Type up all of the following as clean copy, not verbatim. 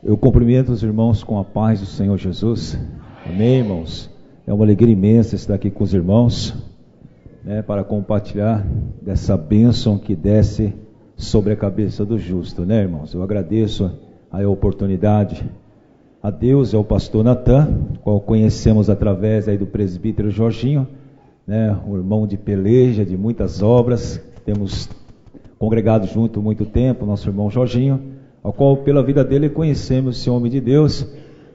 Eu cumprimento os irmãos com a paz do Senhor Jesus. Amém, irmãos? É uma alegria imensa estar aqui com os irmãos, para compartilhar dessa bênção que desce sobre a cabeça do justo, irmãos? Eu agradeço a oportunidade a Deus e ao pastor Natan, qual conhecemos através aí do presbítero Jorginho, um irmão de peleja, de muitas obras, temos congregado junto há muito tempo, nosso irmão Jorginho, ao qual pela vida dele conhecemos esse homem de Deus,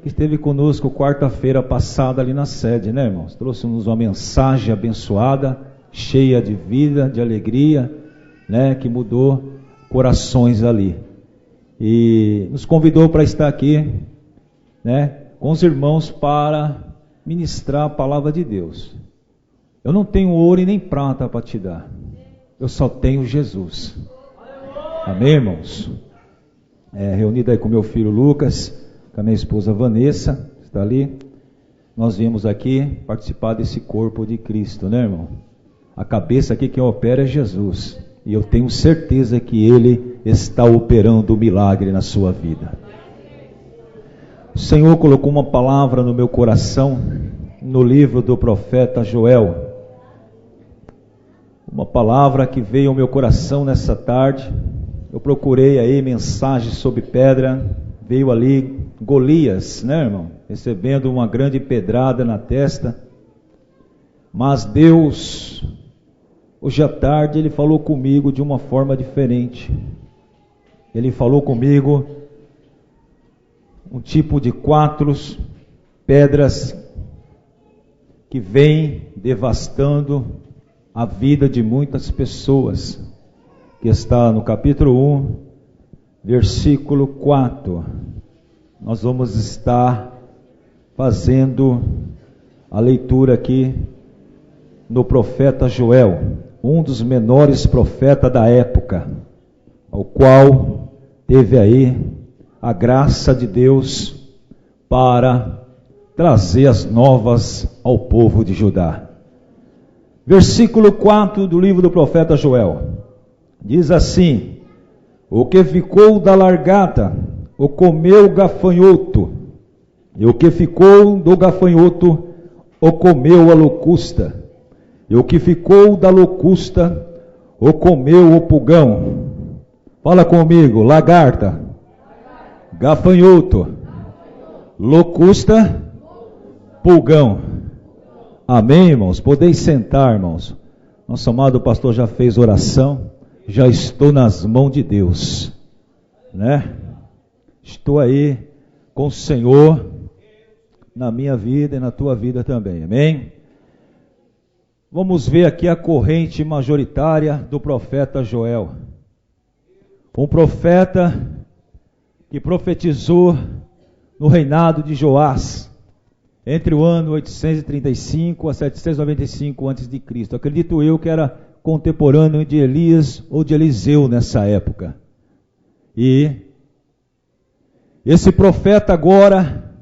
que esteve conosco quarta-feira passada ali na sede, irmãos? Trouxe-nos uma mensagem abençoada, cheia de vida, de alegria, que mudou corações ali. E nos convidou para estar aqui, com os irmãos para ministrar a palavra de Deus. Eu não tenho ouro e nem prata para te dar, eu só tenho Jesus. Amém, irmãos? Reunido aí com meu filho Lucas, com a minha esposa Vanessa, está ali. Nós viemos aqui participar desse corpo de Cristo, irmão? A cabeça aqui quem opera é Jesus, e eu tenho certeza que Ele está operando o milagre na sua vida. O Senhor colocou uma palavra no meu coração, no livro do profeta Joel, uma palavra que veio ao meu coração nessa tarde. Eu procurei aí mensagem sobre pedra, veio ali Golias, irmão? Recebendo uma grande pedrada na testa, mas Deus, hoje à tarde, Ele falou comigo de uma forma diferente. Ele falou comigo um tipo de 4 pedras que vem devastando a vida de muitas pessoas, que está no capítulo 1, versículo 4. Nós vamos estar fazendo a leitura aqui no profeta Joel, um dos menores profetas da época, ao qual teve aí a graça de Deus para trazer as novas ao povo de Judá. Versículo 4 do livro do profeta Joel, diz assim: o que ficou da largata, o comeu gafanhoto, e o que ficou do gafanhoto, o comeu a locusta, e o que ficou da locusta, o comeu o pulgão. Fala comigo: lagarta, gafanhoto, locusta, pulgão. Amém, irmãos? Podeis sentar, irmãos. Nosso amado pastor já fez oração. Já estou nas mãos de Deus, Estou aí com o Senhor na minha vida e na tua vida também, amém? Vamos ver aqui a corrente majoritária do profeta Joel. Um profeta que profetizou no reinado de Joás, entre o ano 835 a 795 a.C. Acredito eu que era contemporâneo de Elias ou de Eliseu nessa época. E esse profeta agora,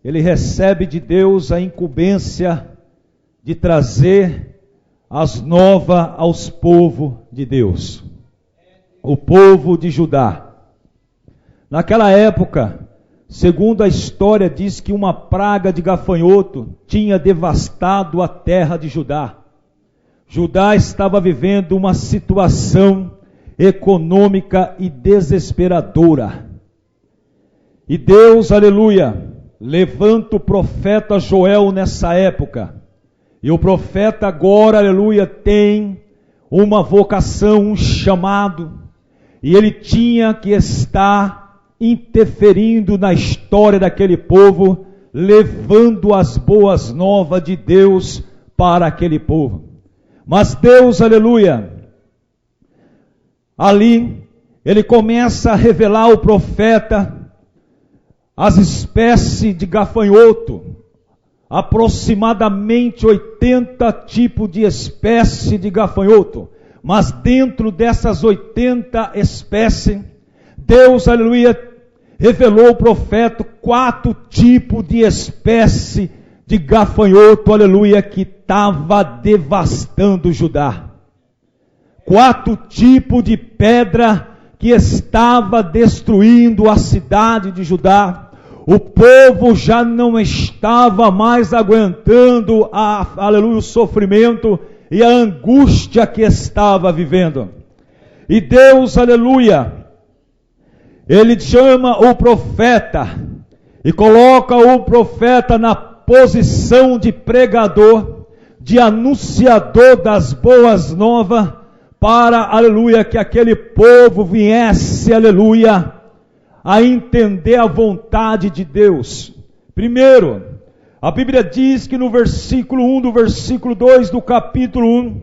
ele recebe de Deus a incumbência de trazer as novas aos povos de Deus, o povo de Judá. Naquela época, segundo a história, diz que uma praga de gafanhoto tinha devastado a terra de Judá. Judá estava vivendo uma situação econômica e desesperadora. E Deus, aleluia, levanta o profeta Joel nessa época. E o profeta agora, aleluia, tem uma vocação, um chamado. E ele tinha que estar interferindo na história daquele povo, levando as boas novas de Deus para aquele povo. Mas Deus, aleluia, ali ele começa a revelar ao profeta as espécies de gafanhoto, aproximadamente 80 tipos de espécie de gafanhoto. Mas dentro dessas 80 espécies, Deus, aleluia, revelou ao profeta 4 tipos de espécie de gafanhoto, aleluia, que estava devastando Judá. 4 tipos de pedra que estava destruindo a cidade de Judá. O povo já não estava mais aguentando aleluia, o sofrimento e a angústia que estava vivendo. E Deus, aleluia, Ele chama o profeta e coloca o profeta na posição de pregador, de anunciador das boas novas, para, aleluia, que aquele povo viesse, aleluia, a entender a vontade de Deus. Primeiro, a Bíblia diz que no versículo 1 do versículo 2 do capítulo 1,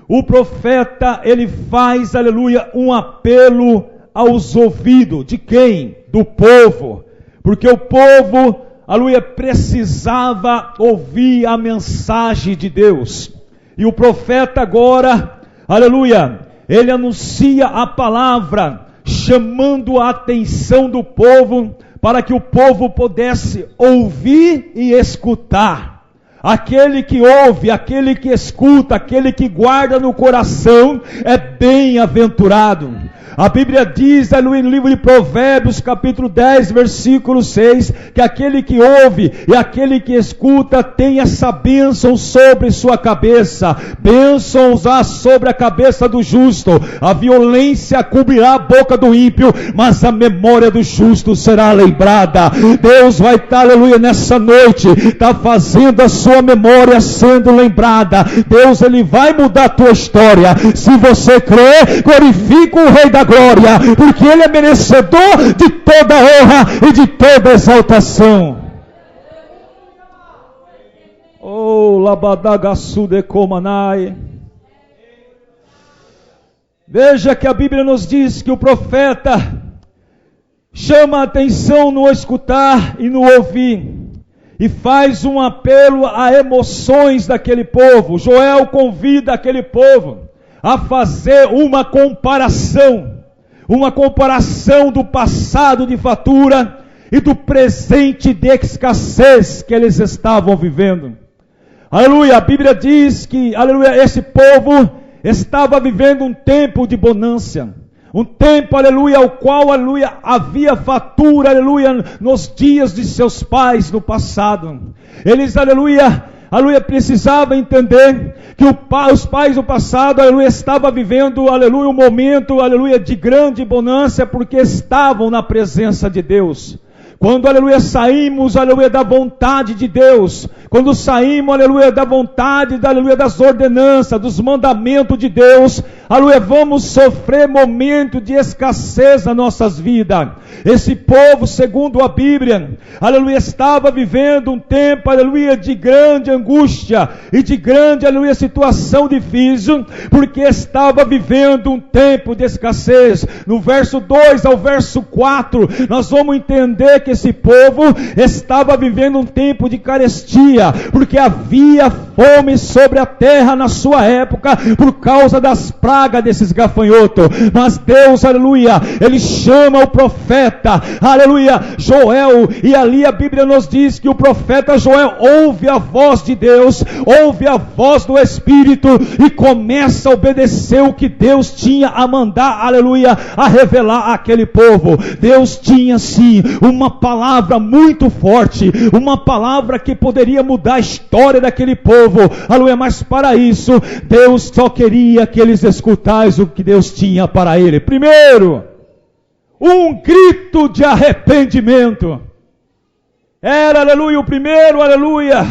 o profeta, ele faz, aleluia, um apelo aos ouvidos. De quem? Do povo. Porque o povo, aleluia, precisava ouvir a mensagem de Deus. E o profeta agora, aleluia, ele anuncia a palavra, chamando a atenção do povo, para que o povo pudesse ouvir e escutar. Aquele que ouve, aquele que escuta, aquele que guarda no coração, é bem-aventurado. A Bíblia diz, no livro de Provérbios, capítulo 10, versículo 6, que aquele que ouve e aquele que escuta tem essa bênção sobre sua cabeça. Bênçãos há sobre a cabeça do justo. A violência cobrirá a boca do ímpio, mas a memória do justo será lembrada. Deus vai estar, aleluia, nessa noite, está fazendo a sua memória sendo lembrada. Deus, Ele vai mudar a tua história. Se você crê, glorifica o Rei da Glória, porque Ele é merecedor de toda honra e de toda exaltação. Oh, labadagasu de comanai. Veja que a Bíblia nos diz que o profeta chama a atenção no escutar e no ouvir, e faz um apelo a emoções daquele povo. Joel convida aquele povo a fazer uma comparação do passado de fartura e do presente de escassez que eles estavam vivendo. Aleluia, a Bíblia diz que, aleluia, esse povo estava vivendo um tempo de bonança, um tempo, aleluia, ao qual, aleluia, havia fartura, aleluia, nos dias de seus pais no passado. Eles, aleluia, precisavam entender que os pais do passado, aleluia, estavam vivendo, aleluia, um momento, aleluia, de grande bonança, porque estavam na presença de Deus. Quando, aleluia, saímos, aleluia, da vontade de Deus, quando saímos, aleluia, da vontade, aleluia, das ordenanças, dos mandamentos de Deus, aleluia, vamos sofrer momento de escassez nas nossas vidas. Esse povo, segundo a Bíblia, aleluia, estava vivendo um tempo, aleluia, de grande angústia e de grande, aleluia, situação difícil, porque estava vivendo um tempo de escassez. No verso 2 ao verso 4, nós vamos entender que esse povo estava vivendo um tempo de carestia, porque havia fome sobre a terra na sua época, por causa das pragas desses gafanhotos. Mas Deus, aleluia, Ele chama o profeta, aleluia, Joel, e ali a Bíblia nos diz que o profeta Joel ouve a voz de Deus, ouve a voz do Espírito, e começa a obedecer o que Deus tinha a mandar, aleluia, a revelar àquele povo. Deus tinha sim uma palavra muito forte, uma palavra que poderia mudar a história daquele povo, aleluia, mas para isso, Deus só queria que eles escutassem o que Deus tinha para ele. Primeiro, um grito de arrependimento. Era, aleluia, o primeiro, aleluia,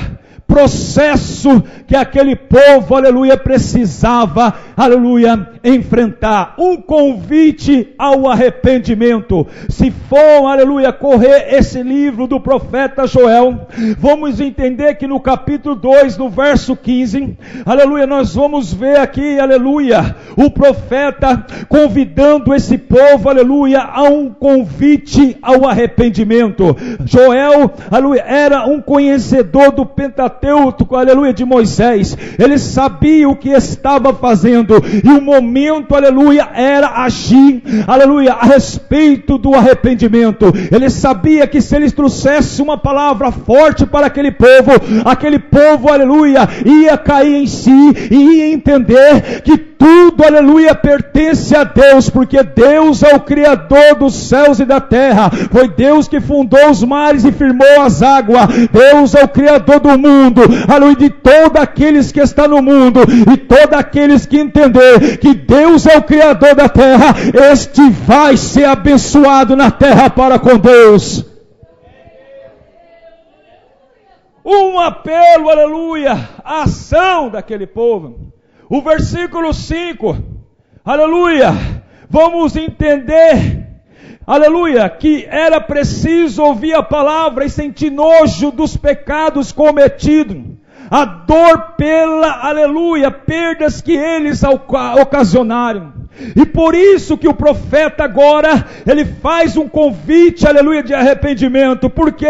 processo que aquele povo, aleluia, precisava, aleluia, enfrentar. Um convite ao arrependimento. Se for, aleluia, correr esse livro do profeta Joel, vamos entender que no capítulo 2, no verso 15, aleluia, nós vamos ver aqui, aleluia, o profeta convidando esse povo, aleluia, a um convite ao arrependimento. Joel, aleluia, era um conhecedor do Pentateuco, pentateuco, aleluia, de Moisés. Ele sabia o que estava fazendo, e o momento, aleluia, era agir, aleluia, a respeito do arrependimento. Ele sabia que se ele trouxesse uma palavra forte para aquele povo, aleluia, ia cair em si e ia entender que tudo, aleluia, pertence a Deus, porque Deus é o Criador dos céus e da terra. Foi Deus que fundou os mares e firmou as águas. Deus é o Criador do mundo, aleluia, de todos aqueles que estão no mundo, e todos aqueles que entender que Deus é o Criador da terra, este vai ser abençoado na terra para com Deus. Um apelo, aleluia, à ação daquele povo. O versículo 5, aleluia, vamos entender, aleluia, que era preciso ouvir a palavra e sentir nojo dos pecados cometidos, a dor pela, aleluia, perdas que eles ocasionaram. E por isso que o profeta agora, ele faz um convite, aleluia, de arrependimento, porque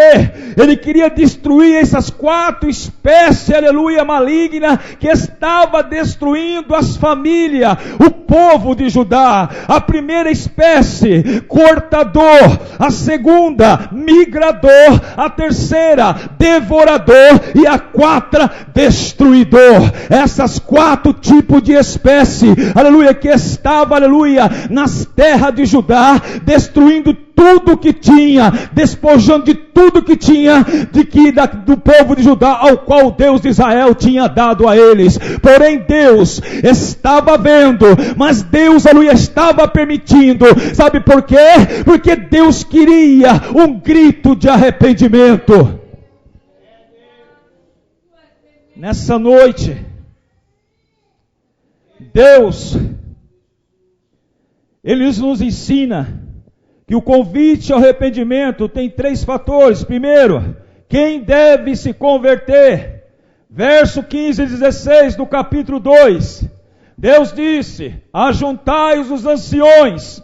ele queria destruir essas 4 espécies, aleluia, maligna, que estava destruindo as famílias, o povo de Judá. A primeira espécie, cortador; a segunda, migrador; a terceira, devorador; e a 4, destruidor. Essas 4 tipos de espécie, aleluia, que estavam, aleluia, nas terras de Judá, destruindo tudo que tinha, despojando de tudo que tinha, do povo de Judá, ao qual Deus de Israel tinha dado a eles. Porém Deus estava vendo, mas Deus, aleluia, estava permitindo. Sabe por quê? Porque Deus queria um grito de arrependimento. Nessa noite, Deus, Ele nos ensina que o convite ao arrependimento tem 3 fatores. Primeiro, quem deve se converter? Verso 15 e 16 do capítulo 2. Deus disse: ajuntai os anciões,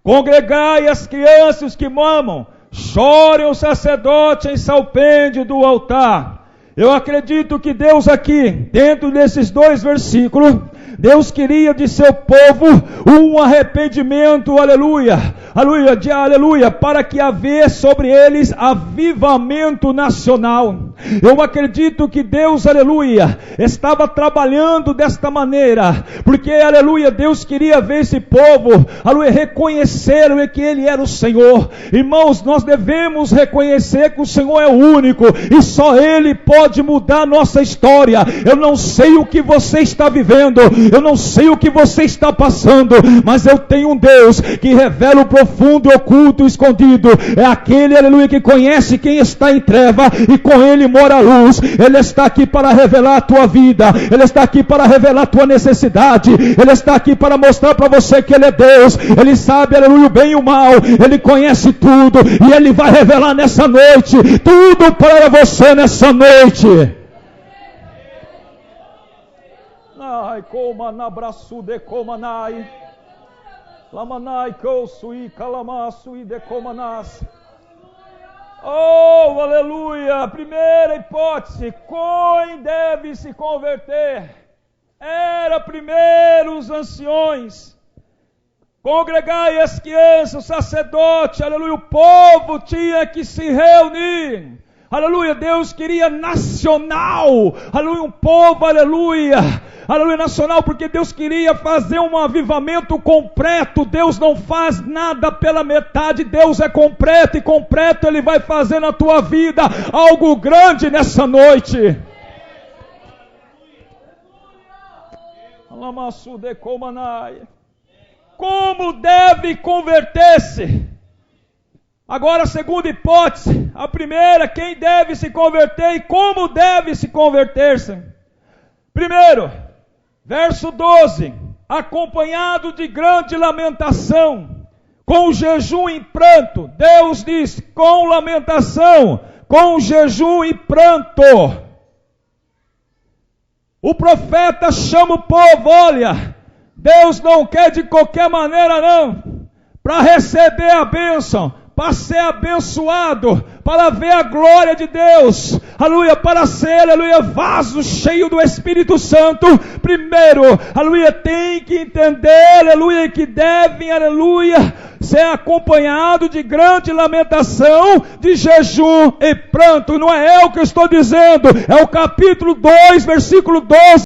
congregai as crianças que mamam, chorem o sacerdote em salpêndio do altar. Eu acredito que Deus aqui, dentro desses 2 versículos, Deus queria de seu povo um arrependimento, aleluia, aleluia, para que haver sobre eles avivamento nacional. Eu acredito que Deus, aleluia, estava trabalhando desta maneira, porque, aleluia, Deus queria ver esse povo, aleluia, reconhecer que Ele era o Senhor. Irmãos, nós devemos reconhecer que o Senhor é o único, e só Ele pode mudar a nossa história. Eu não sei o que você está vivendo, eu não sei o que você está passando, mas eu tenho um Deus que revela o profundo, oculto e escondido. É aquele, aleluia, que conhece quem está em treva, e com Ele mora a luz. Ele está aqui para revelar a tua vida, Ele está aqui para revelar a tua necessidade, Ele está aqui para mostrar para você que Ele é Deus. Ele sabe, aleluia, o bem e o mal, Ele conhece tudo, e Ele vai revelar nessa noite tudo para você nessa noite. Ai, coma na braço de comanai, lamanai cousui calamaçui de comanas. Oh, aleluia! Primeira hipótese: quem deve se converter? Era primeiro os anciões. Congregai as crianças, o sacerdote, aleluia, o povo tinha que se reunir. Aleluia, Deus queria nacional, aleluia, um povo, aleluia, nacional, porque Deus queria fazer um avivamento completo. Deus não faz nada pela metade, Deus é completo, e completo Ele vai fazer na tua vida algo grande nessa noite. Como deve converter-se? Agora a segunda hipótese. A primeira, quem deve se converter e como deve se converter-se? Primeiro, verso 12, acompanhado de grande lamentação, com jejum e pranto. Deus diz, com lamentação, com jejum e pranto. O profeta chama o povo: olha, Deus não quer de qualquer maneira não, para receber a bênção, para ser abençoado, para ver a glória de Deus, aleluia, para ser, aleluia, vaso cheio do Espírito Santo, primeiro, aleluia, tem que entender, aleluia, que devem, aleluia, ser acompanhado de grande lamentação, de jejum e pranto. Não é eu que estou dizendo, é o capítulo 2, versículo 12